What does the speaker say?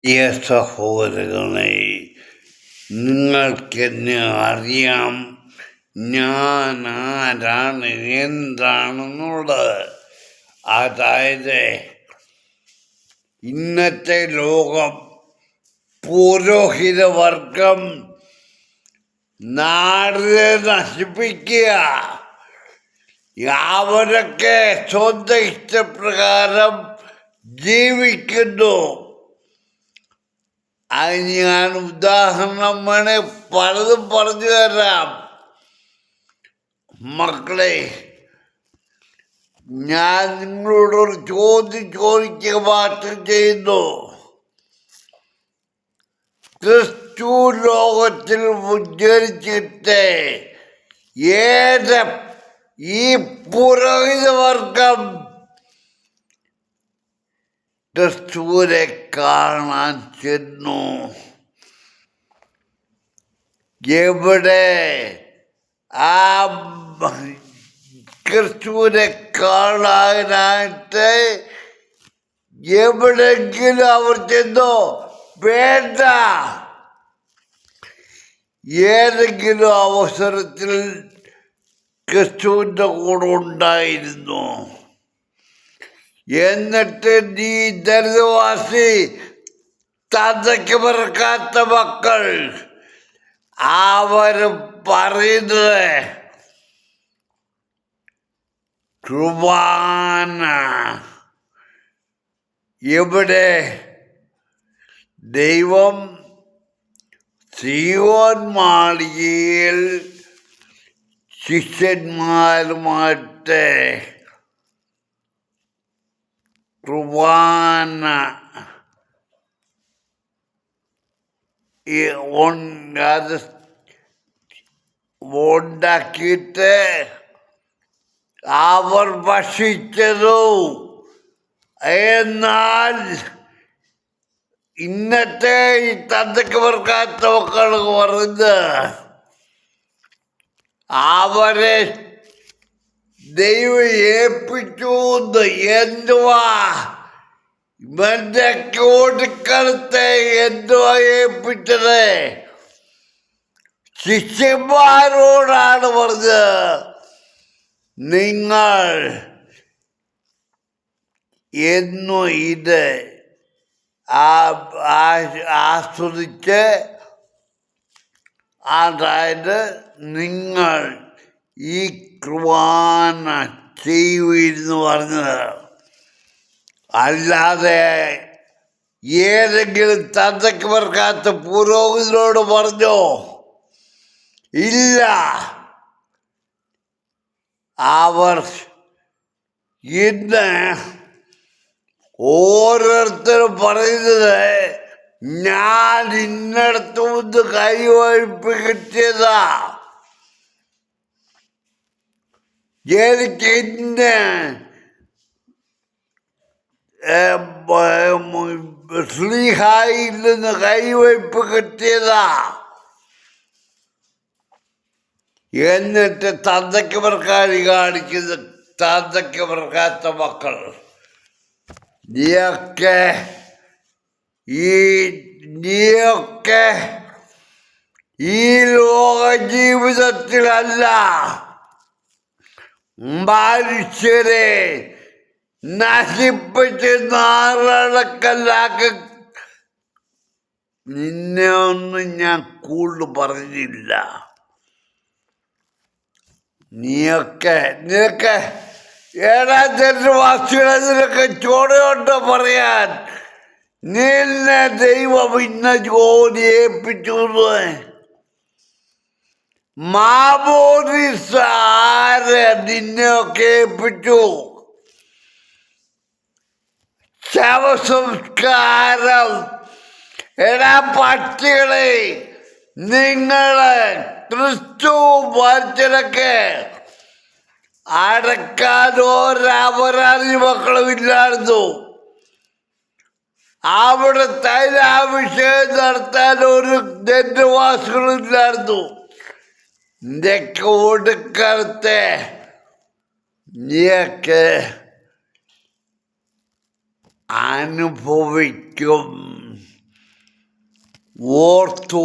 പ്രിയ സഹോദരങ്ങളെ, നിങ്ങൾക്കെന്നെ അറിയാം ഞാൻ ആരാണ് എന്താണെന്നുള്ളത്. അതായത് ഇന്നത്തെ ലോകം പുരോഹിതവർഗം നാടിനെ നശിപ്പിക്കുക. അവരൊക്കെ സ്വന്തം ഇഷ്ടപ്രകാരം ജീവിക്കുന്നു. അത് ഞാൻ ഉദാഹരണം വേണേ പലതും പറഞ്ഞു തരാം. മക്കളെ, ഞാൻ നിങ്ങളോടൊരു ചോദ്യം ചോദിക്കുക മാത്രം ചെയ്യുന്നു. ക്രിസ്തു ലോകത്തിൽ ജനിച്ചിട്ട് ഈ പുരോഹിതവർഗം ക്രിസ്തുവിനെ കാണാൻ ചെന്നു. എവിടെ ആ ക്രിസ്തുവിനെ കാണാനായിട്ട് എവിടെങ്കിലും അവർ ചെന്നോ? വേണ്ട. ഏതെങ്കിലും അവസരത്തിൽ ക്രിസ്തുവിൻ്റെ കൂടെ ഉണ്ടായിരുന്നു. എന്നിട്ട് നീ ദരിദ്രവാസി, തന്തയ്ക്ക് പിറക്കാത്ത മക്കൾ, അവർ പറയുന്നത് കുർബാന ഇവിടെ ദൈവം സീയോൻ മാളികയിൽ ശിഷ്യന്മാരുമായിട്ട് കുർബാന അത് ഉണ്ടാക്കിയിട്ട് അവർ ഭക്ഷിച്ചതു. എന്നാൽ ഇന്നത്തെ ഈ തന്തയ്ക്ക് പിറക്കാത്ത മക്കൾ പറഞ്ഞ് അവരെ ദൈവം ഏൽപ്പിച്ചു. എന്തുവാ ഇവന്റെ കൊടുക്കലത്തെ എന്തുവാ ഏൽപ്പിച്ചത്? ശിഷ്യന്മാരോടാണ് പറഞ്ഞത്, നിങ്ങൾ എന്നും ഇത് ആസ്വദിച്ച്, അതായത് നിങ്ങൾ ഈ കുർബാന ചെയ്യുമെന്ന് പറഞ്ഞത്. അല്ലാതെ ഏതെങ്കിലും തന്തയ്ക്ക് പിറക്കാത്ത പുരോഹിതനോട് പറഞ്ഞോ? ഇല്ല. അവർ ഇന്ന് ഓരോരുത്തരും പറയുന്നത് ഞാൻ ഇന്നടത്തു നിന്ന് കൈവഴിപ്പ് കിട്ടിയതാ, എനിക്ക് ഇന്ന് ശ്രീഹായിൽ നിന്ന് കൈവയ്പ് കിട്ടിയതാ. എന്നിട്ട് തന്തയ്ക്ക് പിറക്കാരി കാണിക്കുന്ന തന്തയ്ക്ക് പിറക്കാത്ത മക്കൾ, നീയൊക്കെ ഈ ലോക ജീവിതത്തിലല്ല, മനുഷ്യരെ നശിപ്പിച്ച് നാറടക്കല്ലാക്കി. നിന്നെ ഒന്നും ഞാൻ കൂടുതൽ പറഞ്ഞില്ല. നിനക്ക് ഏഴാം നിനക്ക് ചോടയോട്ടോ പറയാൻ. നിന്നെ ദൈവം ഇന്ന ജോലി ഏൽപ്പിച്ചു. മാമോദിസ ആര് നിന്നെയൊക്കെ ഏൽപ്പിച്ചു? ശവസംസ്കാരം. പട്ടികളെ, നിങ്ങള് ക്രിസ്തു മരിച്ചതൊക്കെ അടക്കാൻ ഒരപരാധി മക്കളും ഇല്ലായിരുന്നു. അവിടെ തൈലാഭിഷേകം നടത്താൻ ഒരു ദരിദ്രവാസികളും ഇല്ലായിരുന്നു. നിനക്ക് കൊടുക്കത്തെ നീയൊക്കെ അനുഭവിക്കും. ഓർത്തു